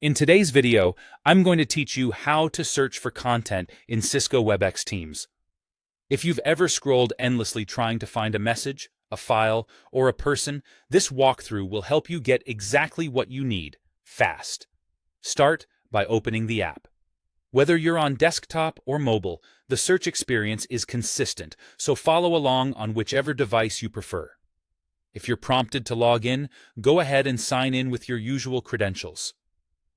In today's video, I'm going to teach you how to search for content in Cisco Webex Teams. If you've ever scrolled endlessly trying to find a message, a file, or a person, this walkthrough will help you get exactly what you need, fast. Start by opening the app. Whether you're on desktop or mobile, the search experience is consistent, so follow along on whichever device you prefer. If you're prompted to log in, go ahead and sign in with your usual credentials.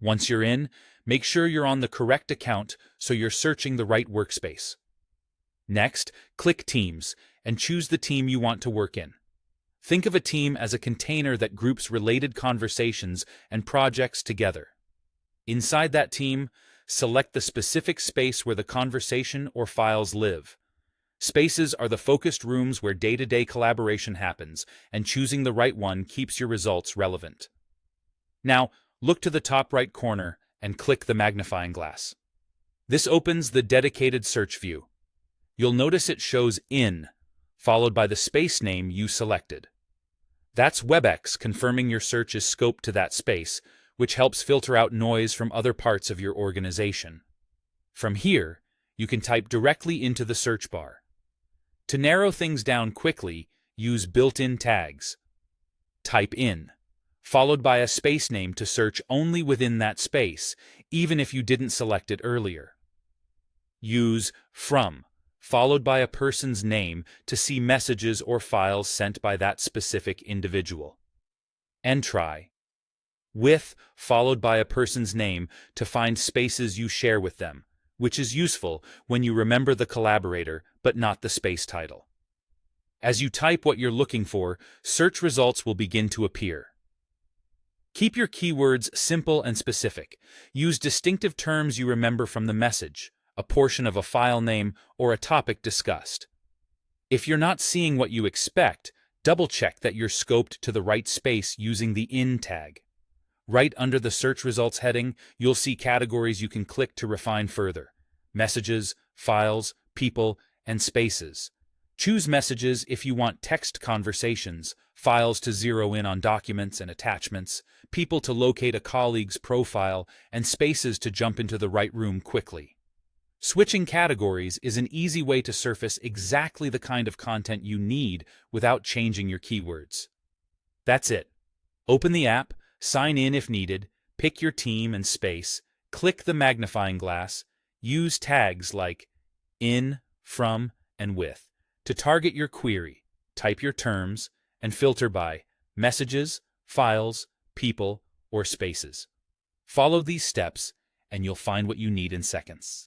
Once you're in, make sure you're on the correct account so you're searching the right workspace. Next, click Teams and choose the team you want to work in. Think of a team as a container that groups related conversations and projects together. Inside that team, select the specific space where the conversation or files live. Spaces are the focused rooms where day-to-day collaboration happens, and choosing the right one keeps your results relevant. Now, look to the top right corner and click the magnifying glass. This opens the dedicated search view. You'll notice it shows "in," followed by the space name you selected. That's Webex confirming your search is scoped to that space, which helps filter out noise from other parts of your organization. From here, you can type directly into the search bar. To narrow things down quickly, use built-in tags. Type "in," followed by a space name to search only within that space, even if you didn't select it earlier. Use "from," followed by a person's name to see messages or files sent by that specific individual. And try "with," followed by a person's name to find spaces you share with them, which is useful when you remember the collaborator but not the space title. As you type what you're looking for, search results will begin to appear. Keep your keywords simple and specific. Use distinctive terms you remember from the message, a portion of a file name, or a topic discussed. If you're not seeing what you expect, double-check that you're scoped to the right space using the "in" tag. Right under the search results heading, you'll see categories you can click to refine further: messages, files, people, and spaces. Choose messages if you want text conversations, files to zero in on documents and attachments, people to locate a colleague's profile, and spaces to jump into the right room quickly. Switching categories is an easy way to surface exactly the kind of content you need without changing your keywords. That's it. Open the app, sign in if needed, pick your team and space, click the magnifying glass, use tags like "in," "from," and "with" to target your query, type your terms, and filter by messages, files, people, or spaces. Follow these steps, and you'll find what you need in seconds.